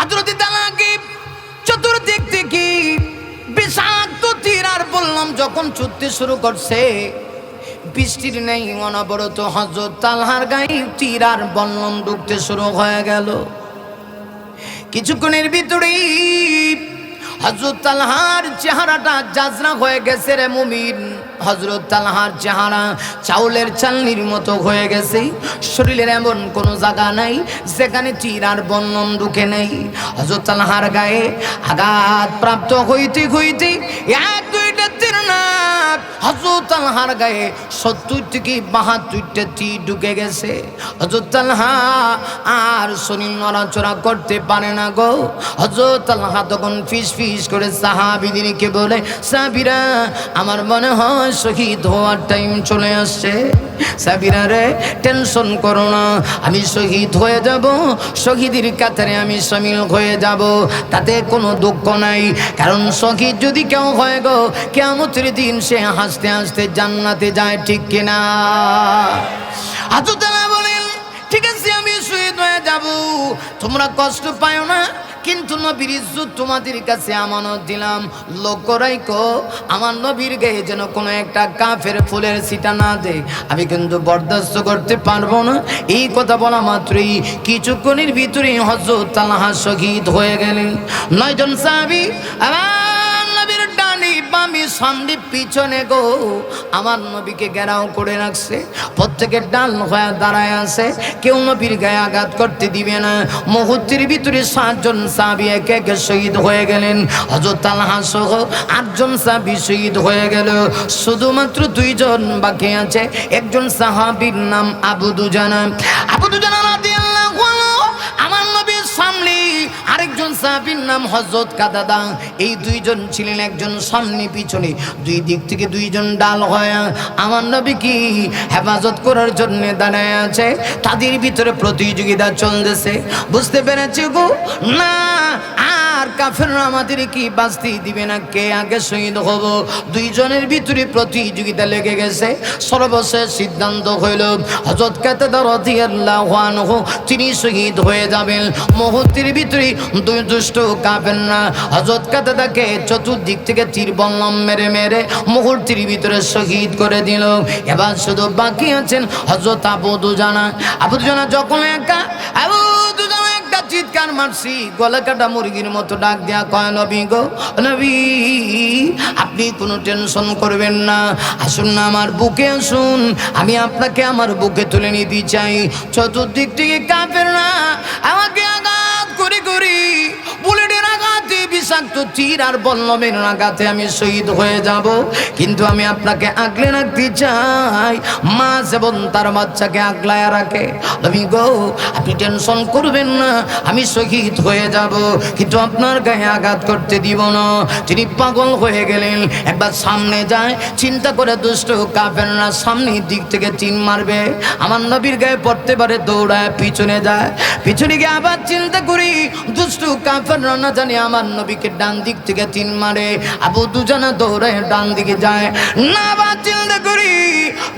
হযরতে তালহাকে চতুর্দিক থেকে বিষাক্ত তীর আর বললাম যখন ছুটতে শুরু করছে, বৃষ্টির নেই অনবরত হযরত তালহার গায়ে তীর আর বল্লম ঢুকতে শুরু হয়ে গেল। কিছুক্ষণের ভিতরেই হযরত তালহার চেহারাটা জাজরা হয়ে গেছে রে মুমিন। হযরত তালহার চেহারা চাউলের চালনির মতো হয়ে গেছে। শরীরের এমন কোনো জায়গা নাই যেখানে তীর আর বল্লম ঢুকে নেই। হযরত তালহার গায়ে আঘাত প্রাপ্ত হইতে হইতে এক দুইটা তীর না, হযরত তালহার গায়ে ৭০ থেকে ৭২টা তীর ঢুকে গেছে। হযরত তালহা আর শরীর নড়াচড়া করতে পারে না গো। হযরত তালহা তখন ফিস ফিস করে সাহাবীদেরকে বলে, সাহাবীরা আমার মনে হয় শহীদ হওয়ার টাইম চলে আসছে। সাহাবীরা রে টেনশন করো না, আমি শহীদ হয়ে যাব, শহীদের কাতারে আমি শামিল হয়ে যাব, তাতে কোনো দুঃখ নাই। কারণ শহীদ যদি কেউ হয় গো, কিয়ামতের দিন সে হাসতে হাসতে জান্নাতে যায়, ঠিক কিনা? হযরত তালহা বলেন, ঠিক আছে আমি শহীদ হয়ে যাব, তোমরা কষ্ট পাও না, কিন্তু নবীর ইজ্জত তোমাদের কাছে আমানত দিলাম। লক্ষ্য রাখো আমার নবীর গায়ে যেন কোনো একটা কাফের ফুলের ছিটা না দেয়, আমি কিন্তু বরদাস্ত করতে পারবো না। এই কথা বলা মাত্রই কিছুক্ষণের ভিতরেই হযরত তালহা শহীদ হয়ে গেলেন। 9 জন সাহাবী আমার নবীর ডানি বামি সামনে পিছনে গো আমার নবীকে ঘেরাও করে রাখছে। প্রত্যেকের ডাল হয়ে দাঁড়ায় আছে, কেউ নবীর গায়ে আঘাত করতে দিবে না। মুহূর্তের ভিতরে 7 জন সাহাবী একে একে শহীদ হয়ে গেলেন। হযরত তালহা সহ 8 জন সাহাবী শহীদ হয়ে গেল। শুধুমাত্র 2 জন বাকি আছে। একজন সাহাবীর নাম আবু দুজানা। আবু দুজানা রাদিয়াল্লাহু আনহু আমার নবীর সামনে, আরেকজন সাহাবীর নাম হযরত কাদাদা। এই 2 জন ছিলেন একজন সামনে পিছনে, 2 দিক থেকে 2 জন ডাল হয়ে আমার নবীকে হেফাজত করার জন্য দাঁড়ায় আছে। তাদের ভিতরে প্রতিযোগিতা চলতেছে। বুঝতে পেরেছি গো না আর কাফেররা আমাদের কি বাঁচতে দিবে না, কে আগে শহীদ হব। 2 জনের ভিতরে প্রতিযোগিতা লেগে গেছে। সর্বশেষ সিদ্ধান্ত হইল হযরত কাতাদা রাদিয়াল্লাহু আনহু তিনি শহীদ হয়ে যাবেন। মুহূর্তের ভিতরে 2 দুষ্ট কাফেররা হযরত কাতাদাকে চতুর্দিক থেকে তীর বল্লম মেরে মেরে মুহূর্তের ভিতরে শহীদ করে দিল। এবার শুধু বাকি আছেন হযরত আবু দুজানা। আবু দুজানা যখন একা, আবু দুজানা একটা চিৎকার মারছি, গলা কাটা মুরগির মতো ডাক দেয়া কয়, নবী গো নবী আপনি কোনো টেনশন করবেন না, আসুন না আমার বুকে আসুন, আমি আপনাকে আমার বুকে তুলে নিতে চাই। চতুর্দিক থেকে কাফেররা আমাকে আঘাত করে করে বুলেটের আঘাতে, বিষাক্ত তীর আর বল্লমের আঘাতে আমি শহীদ হয়ে যাব, কিন্তু আমি আপনাকে আগলে রাখতে চাই। মা যেমন তার বাচ্চাকে আগলায় রাখে, নবী গো আপনি টেনশন করবেন না, আমি শহীদ হয়ে যাব, কিন্তু আপনার গায়ে আঘাত করতে দিব না। তিনি পাগল হয়ে গেলেন। একবার সামনে যায়, চিন্তা করে দুষ্ট কাফেররা সামনের দিক থেকে তীর মারবে, আমার নবীর গায়ে পড়তে পারে, দৌড়ায় পিছনে যায়। পিছনে গিয়ে আবার চিন্তা করি দুষ্ট কাফেররা না জানি আমার নবীকে ডান দিক থেকে তীর মারে। আবু দুজানা দৌড়ায় ডান দিকে যায়, না আবার চিন্তা করি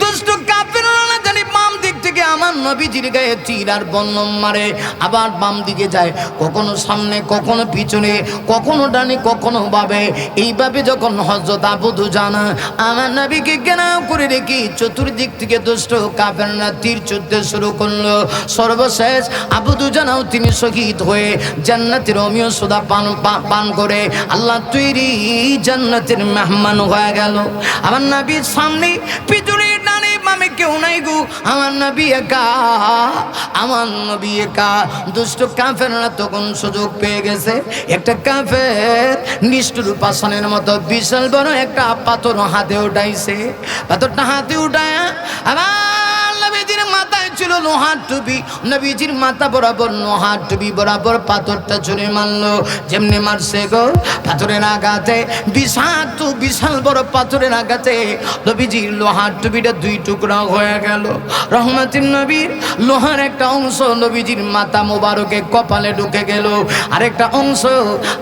দুষ্ট কাফেররা না জানি বাম দিক থেকে আমার নবীজির গায়ে তীর আর বল্লম মারে। আবার বাম দিকে যায়, কখনো সামনে কখনো পিছনে, কখনো ডানে কখনো বামে। এইভাবে যখন হযরত আবু দুজানা আমার নবীকে ঘেরাও করে রেখে চতুর্দিক থেকে দুষ্ট কাফেররা তীর ছুঁড়তে শুরু করলো। সর্বশেষ আবু দুজানাও তিনি শহীদ হয়ে জান্নাতের অমীয় সুধা পান করে আল্লাহ তৈরি জান্নাতের মেহমান হয়ে গেল। আমার নবীর সামনে পিছনে ডানে বামে কেউ নাই গো, আমার নবী একা, আমার নবী একা। দুষ্ট কাফেররা তখন সুযোগ পেয়ে গেছে। একটা কাফের নিষ্ঠুর পাষাণের মতো বিশাল বড় একটা পাথর হাতে উঠাইছে। পাথরটা হাতে উঠায় আমার নবীজির মাথায় ছিল লোহার টুপি, নবীজির মাথা বরাবর লোহার টুপি বরাবর পাথরটা ছুঁড়ে মারলো। যেমনি মারছে গো, পাথরের আঘাতে, বিশাল বড় পাথরের আঘাতে নবীজির লোহার টুপিটা 2 টুকরা হয়ে গেল। রহমতের নবীর লোহার একটা অংশ নবীজির মাথা মোবারকে কপালে ঢুকে গেল, আরেকটা অংশ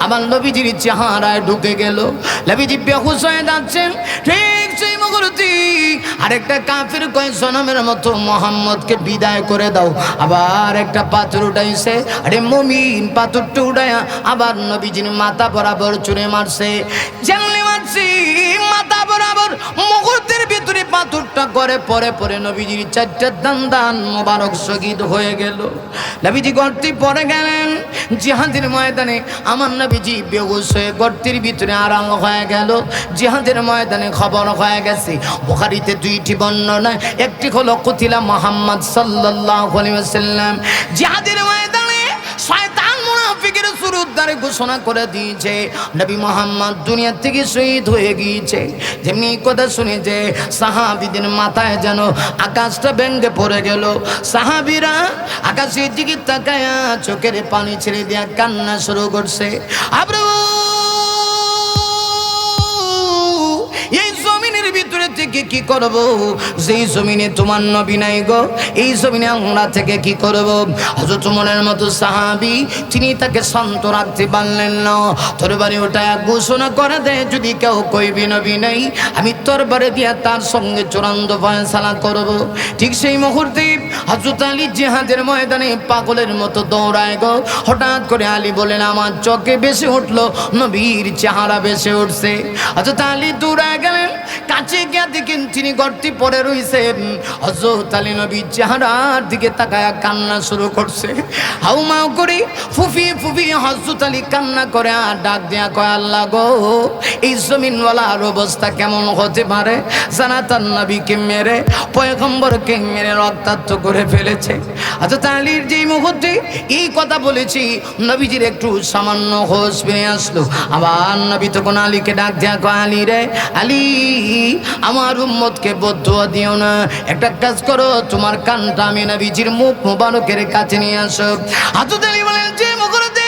আমার নবীজির চেহারায় ঢুকে গেল। নবীজি বেহুশ হয়ে যাচ্ছেন। ঠিক সেই মুহূর্তে আরেকটা কাফির কয় সনমের মতো মোহাম্মদকে বিদায় করে দাও। আবার একটা পাথর উঠাইছে, আরে মুমিন পাথরটা উঠায়া আবার নবীজির মাথা বরাবর চুরে মারছে। জানলে মারছি মাথা বরাবর, মুহূর্তের ভিতরে পাথরটা করে পরে পরে নবীজির চারটা দান মোবারক শহীদ হয়ে গেল। নবীজি গর্তে পড়ে গেলেন জিহাদের ময়দানে। আমার নবীজি বেহুশ হয়ে গর্তের ভিতরে আড়াল হয়ে গেল। জিহাদের ময়দানে খবর হয়ে গেছে। বুখারীতে দুইটি বর্ণনা, একটি হলো কুতিলা মুহাম্মদ সাল্লাল্লাহু আলাইহি ওয়াসাল্লাম। জিহাদের ময়দানে শয়তান মুনাফিকের সুরুদ্দারে ঘোষণা করে দিয়েছে নবী মুহাম্মদ দুনিয়া থেকে শহীদ হয়ে গিয়েছে। যেমনি কথা শুনে যে সাহাবীদের মাথায় যেন আকাশটা ভেঙে পড়ে গেল। সাহাবীরা আকাশের দিকে তাকায়া চোখের পানি ছেড়ে দিয়া কান্না শুরু করছে। আব্রু এই জমিনের ভিতরে থেকে কি করব? যেই জমিনে তোমার নবী নাই গো, এই জমিনে আমরা থেকে কি করব? হযরত ওমরের মতো সাহাবী তিনি তাকে শান্ত রাখতে পারলেন না। তরবারি ওঠায় ঘোষণা করে দেয়, যদি কেউ কইবি নবী নাই, আমি তরবারি দিয়া তার সঙ্গে চূড়ান্ত ফয়সালা করব। ঠিক সেই মুহূর্তে হযরত আলী জিহাদের ময়দানে পাগলের মতো দৌড়ায় গো। হঠাৎ করে আলী বলেন, আমার চোখে বেশি উঠলো নবীর চেহারা বেশি উঠছে। হযরত আলী দৌড়ায় গেলেন, কাছে গিয়া দেখেন তিনি গর্তে পড়ে রইছেন। হযরত আলী নবীর চেহারার দিকে তাকায়া কান্না শুরু করছে। হাউমাউ করে ফুফিয়ে ফুফিয়ে হযরত আলী কান্না করে আর ডাক দেয়া কয়, আল্লাহ গো, এই জমিনওয়ালার অবস্থা কেমন হতে পারে? জানাতান নবীকে মেরে, পয়গম্বরকে মেরে রক্তাক্ত করে ফেলেছে। হযরত আলীর যেই মুহূর্তে এই কথা বলেছি, নবীজির একটু সামান্য হোশ পেয়ে আসলো। আবার নবী তখন আলীকে ডাক দেয়া কয়, আলী রে আলী, আমার উম্মতকে বদদুয়া দিও না। একটা কাজ করো, তোমার কানটা আমি নবীজির মুখ মুবারকের কাছে নিয়ে আসো। হযরত আলী বলেন, যে মুহূর্তে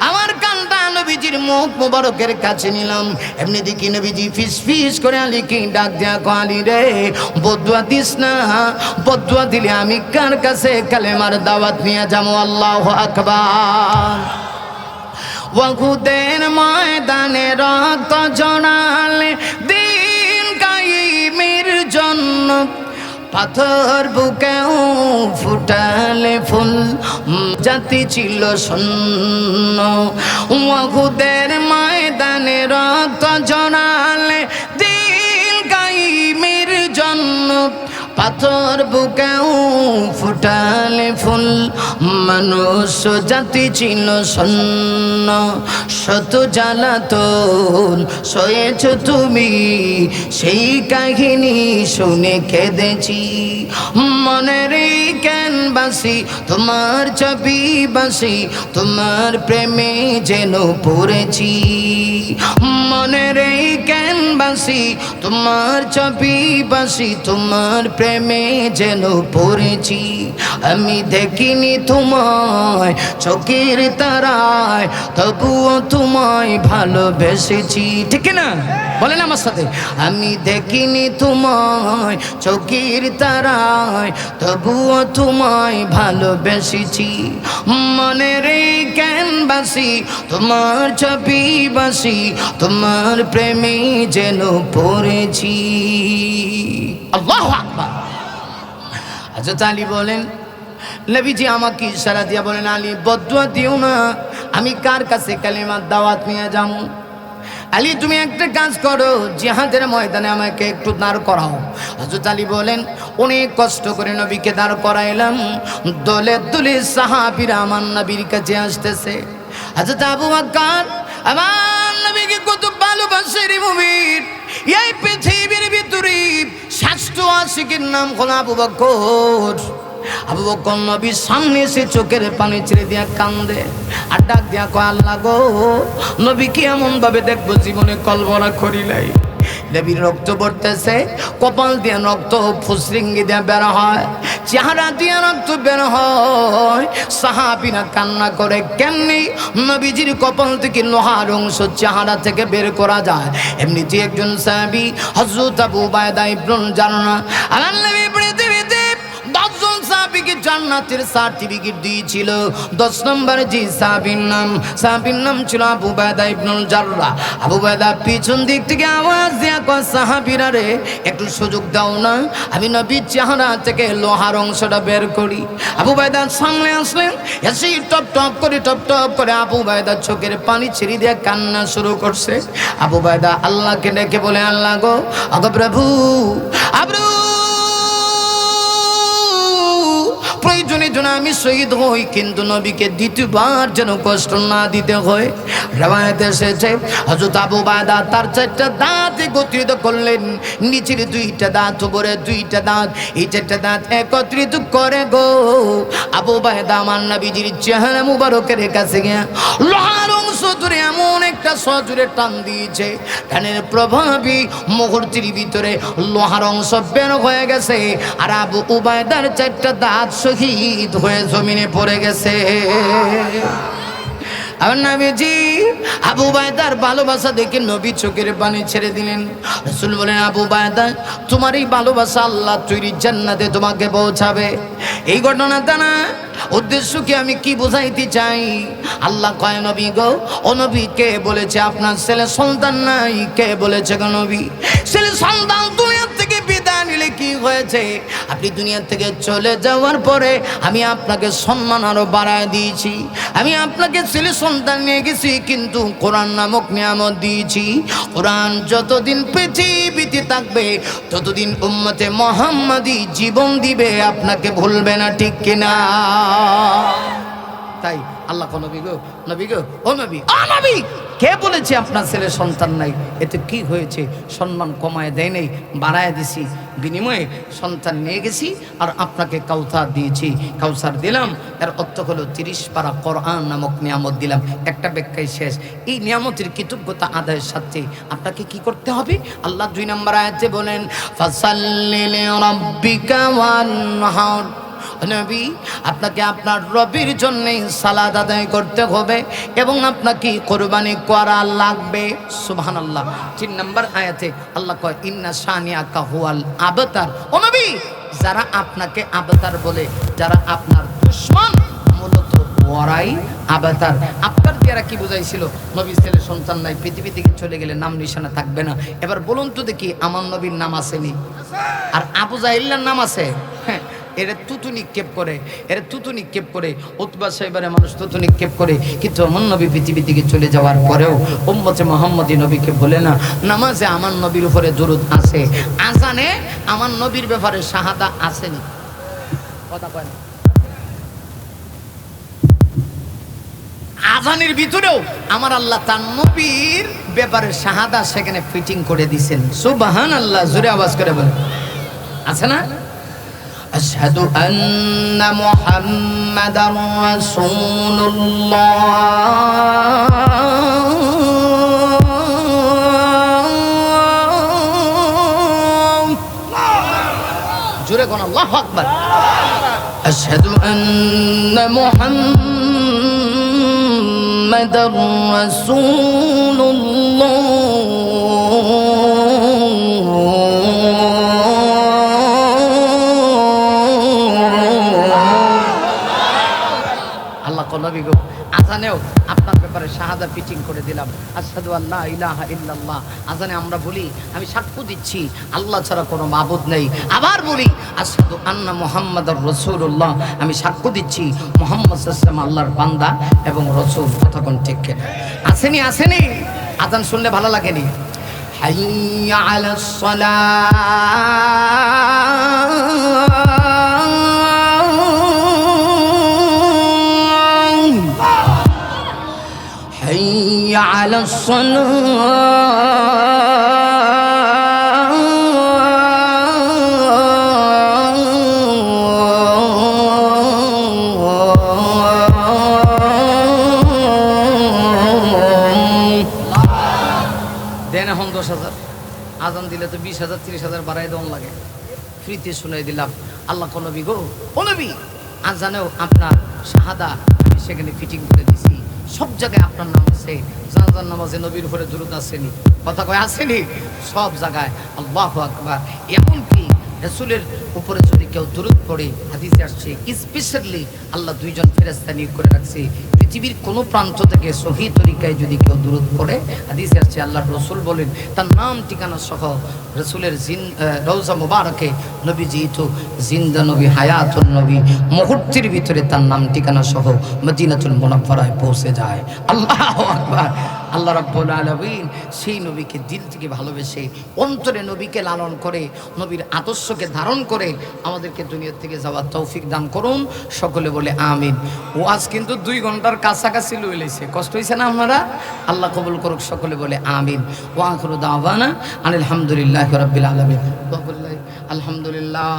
আমার কানটা নবীজির মুখ মুবারকের কাছে নিলাম, এমনি দেখি নবীজি ফিস ফিস করে আলীকে ডাক দেয়া কয়, আলী রে বদদুয়া দিস না, বদদুয়া দিলে আমি কার কাছে কালেমার দাওয়াত নিয়ে যাবো? আল্লাহু আকবার। ওয়াহুদের ময়দানে রক্ত জড়ালে দিন কায়েমের জন্য, পাথর বুকেও ফুটালে ফুল, জাতি ছিল শূন্য। ওয়াহুদের ময়দানে রক্ত জড়ালে দিন কায়েমের জন্য, পাথর বুকেও ফুটালে ফুল, মানুষ জাতি ছিল শূন্য। শত জ্বালাতন সয়েছ তুমি, সেই কাহিনী শুনে কেঁদেছি। মনের ক্যানভাসি তোমার ছবি বাসি, তোমার প্রেমে যেন পড়েছি। মনের ক্যানভাসি তোমার ছবি বাসি, তোমার প্রেমে যেন পড়েছি। আমি দেখিনি তোমায় চোখের তারায়, তবুও তোমায় ভালোবেসেছি। ঠিক না? বলেন আমার সাথে, আমি দেখিনি তোমায় চোখের তারায়, তবুও তোমায় ভালোবেসেছি। মনের ক্যানভাসি তোমার ছবি বাসি, তোমার প্রেমে যেন পড়েছি। আল্লাহু আকবার। হযরত আলী বলেন, নবীজি আমাকে ইশারা দিয়া বলেন, আলী বদদুয়া দিও না, আমি কার কাছে কালেমার দাওয়াত নিয়ে যাবো? আলী তুমি একটা কাজ করো, জিহাদের ময়দানে আমাকে একটু দাঁড় করাও। হযরত আলী বলেন, অনেক কষ্ট করে নবীকে দাঁড় করাইলাম। দলে দলে সাহাবীরা আমার নবীর কাছে আসতেছে। হযরত আবু বকর আমার নবীকে কত ভালোবাসে রে মুমিন। এই পৃথিবীর ভিতরে শ্রেষ্ঠ আশিকের নাম হলো আবু বকর। আবু বকর নবীর সামনে এসে চোখের পানি ছেড়ে দিয়া কান্দে আর ডাক দিয়া কয়, আল্লাহ গো, নবীকে এমন ভাবে দেখবো জীবনে কল্পনা করি নাই। নবীর রক্ত পড়তেছে, কপাল দিয়ে রক্ত ফুসরিঙ্গি দিয়ে বের হয়, চেহারা দিয়ে রক্ত বের হয়। সাহাবীরা কান্না করে, কেমনি নবীজির কপাল থেকে লোহার অংশ চেহারা থেকে বের করা যায়? এমনিতে একজন সাহাবী হযরত আবু উবায়দা ইবনে জাররাহ, আল্লাহর নবী পৃথিবীতে 10 জন সাহাবীকে জান্নাতের সার্টিফিকেট দিয়েছিল। 10 নম্বরে যে সাহাবীর নাম ছিল আবু উবাইদা ইবনুল জাররাহ। আবু উবাইদা পিছন দিক থেকে আওয়াজ দিয়া কয়, সাহাবীরা রে একটু সুযোগ দাও না, আমি নবীর চেহারা থেকে লোহার অংশটা বের করি। আবু উবাইদা সামনে আসলেন, এসে টপ টপ করে আবু উবাইদা চোখের পানি ছেড়ে দিয়ে কান্না শুরু করছে। আবু উবাইদা আল্লাহকে ডেকে বলে, আল্লাহ গো, আগো প্রভু, প্রয়োজনে যেন আমি শহীদ হই, কিন্তু নবীকে দ্বিতীয়বার যেন কষ্ট না দিতে হয়। রিওয়ায়াতে এসেছে হযরত আবু উবাইদা তার 4টা দাঁত একত্রিত করলেন, নিচের 2টা দাঁত, উপরে 2টা দাঁত, এই 4টা দাঁত একত্রিত করে গো আবু উবাইদা আমার নবীজির চেহারা মুবারকের কাছে গিয়া লোহার অংশ ধরে এমন একটা সজোরে টান দিয়েছে, টানের প্রভাবী মুহূর্তের ভিতরে লোহার অংশ বের হয়ে গেছে, আর আবু উবাইদার 4টা দাঁত শহীদ হয়ে জমিনে পড়ে গেছে। আর নবীজি আবু উবাইদার ভালোবাসা দেখে নবী চোখের পানি ছেড়ে দিলেন। রাসূল বলেন, আবু উবাইদা, তোমার এই ভালোবাসা আল্লাহ তৈরি জান্নাতে তোমাকে পৌঁছাবে। এই ঘটনাটা না উদ্দেশ্যকে আমি কি বোঝাইতে চাই? আল্লাহ কয়, নবী গো, ও নবী, কে বলেছে আপনার ছেলে সন্তান নাই? কে বলেছে গো নবী? ছেলে সন্তান দুনিয়া থেকে বিদায় নিলে কি হয়েছে? আপনি দুনিয়া থেকে চলে যাওয়ার পরে আমি আপনাকে সম্মান আরো বাড়ায় দিয়েছি। আমি আপনাকে ছেলে সন্তান নিয়ে গেছি, কিন্তু কোরআন নামক নিয়ামত দিয়েছি। কোরআন যতদিন পৃথিবীতে থাকবে ততদিন উম্মতে মুহাম্মাদি জীবন দিবে, আপনাকে ভুলবে না, ঠিক কিনা? তাই আল্লাহ কো, নবী গো, নবী গো, ও নবী, ও নবী, কে বলেছে আপনার ছেলে সন্তান নাই? এতে কি হয়েছে? সম্মান কমায় দেয় নাই, বাড়ায় দিছি, বিনিময়ে সন্তান নিয়ে গেছি আর আপনাকে কাউসার দিয়েছি। কাউসার দিলাম, এর অর্থ হলো 30 পারা কোরআন নামক নিয়ামত দিলাম। একটা ব্যাখ্যায় শেষ। এই নিয়ামতের কৃতজ্ঞতা আদায়ের সাথে আপনাকে কি করতে হবে? আল্লাহ 2 নম্বর আয়াতে বলেন, ফাসাল্লি লিরাব্বিকা ওয়ানহার। নবী, আপনাকে আপনার রবের জন্য সালাত আদায় করতে হবে এবং আপনাকে কুরবানি করা লাগবে। সুবহানাল্লাহ। 3 নম্বর আয়াতে আল্লাহ কয়, ইন্না শানিয়াকা হুয়াল আবতার। ও নবী, যারা আপনাকে আবতার বলে, যারা আপনার দুশমন, মূলত ওরাই আবতার। আপনার যারা কি বুঝাইছিল নবী ছেলে সন্তান নাই, পৃথিবী থেকে চলে গেলে নাম নিশানা থাকবে না। এবার বলুন তো দেখি, আমার নবীর নাম আসেনি? আর আবু জাহিলের নাম আছে? হ্যাঁ, এরা তুতু নিক্ষেপ করে, উতবা সাহেবের মানুষ তুতু নিক্ষেপ করে, কিন্তু আমার নবী পৃথিবী থেকে চলে যাওয়ার পরেও উম্মতে মুহাম্মাদি নবীকে বলে না। নামাজে আমার নবীর উপরে দুরূদ আছে, আজানে আমার নবীর ব্যাপারে শাহাদা আসেনি। কথা কয় না? আজানের ভিতরেও আমার আল্লাহ তার নবীর ব্যাপারে শাহাদা সেখানে ফিটিং করে দিয়েছেন। সুবহানাল্লাহ। জোরে আওয়াজ করে বলেন, আছে না? আশহাদু আন্না মুহাম্মাদার রাসূলুল্লাহ। জোরে কোন আল্লাহু আকবার। আশহাদু আন্না মুহাম্মাদার রাসূলুল্লাহ। নবী গো, আজানেও আপনার ব্যাপারে শাহাদা ফিটিং করে দিলাম। আশহাদু আল্লা ইলাহা ইল্লাল্লাহ। আজানে আমরা বলি, আমি সাক্ষ্য দিচ্ছি আল্লাহ ছাড়া কোনো মাবুদ নেই। আবার বলি, আশহাদু আন্না মুহাম্মাদার রাসূলুল্লাহ। আমি সাক্ষ্য দিচ্ছি মুহাম্মদ সাল্লাল্লাহু আলাইহি ওয়াসাল্লাম আল্লাহর বান্দা এবং রাসূল। কতক্ষণ ঠিক কিনা? আসেনি? আসেনি? আজান শুনলে ভালো লাগেনি? হাইয়া আলাস সালাহ। حي على দেন এখন 10,000, আজান দিলে তো 20,000 30,000 বাড়াই দেওয়ান লাগে। ফ্রিতে শুনাই দিলাম। আল্লাহ কোন নবী গো, ও নবী, আজানেও আপনার শাহাদা সেখানে ফিটিং করে দিছি। সব জায়গায় আপনার নাম আছে। জানাজার নামাজে নবীর উপরে দুরূদ আসেনি? কথা কয় আসেনি? সব জায়গায় আল্লাহু আকবার। এমনকি রাসূলের উপরে যদি কেউ দুরূদ পড়ে, হাদিসে আসছে স্পেশালি আল্লাহ দুইজন ফেরেশতা নিয়োগ করে রাখছে, পৃথিবীর কোনো প্রান্ত থেকে সহি তরিকায় যদি কেউ দুরূদ পড়ে, হাদিসে আসছে আল্লাহর রাসূল বলেন তার নাম ঠিকানা সহ রাসূলের রওজা মুবারকে নবীজি তো জিন্দা নবী, হায়াতুন নবী, মুহূর্তের ভিতরে তার নাম ঠিকানা সহ মদিনাতুল মুনাফফারায় পৌঁছে যায়। আল্লাহু আকবার। আল্লাহ রাব্বুল আলামিন সেই নবীকে দিল থেকে ভালোবেসে, অন্তরে নবীকে লালন করে, নবীর আদর্শকে ধারণ করে আমাদেরকে দুনিয়া থেকে যাওয়ার তৌফিক দান করুন। সকলে বলে আমিন। ওয়াজ কিন্তু 2 ঘন্টার কাছাকাছি লইলেছে, কষ্ট হয়েছে না আপনারা? আল্লাহ কবুল করুক, সকলে বলে আমিন। ওয়া আখিরু দাওয়ানা আনিল হামদুলিল্লাহি রাব্বিল আলামিন। আলহামদুলিল্লাহ।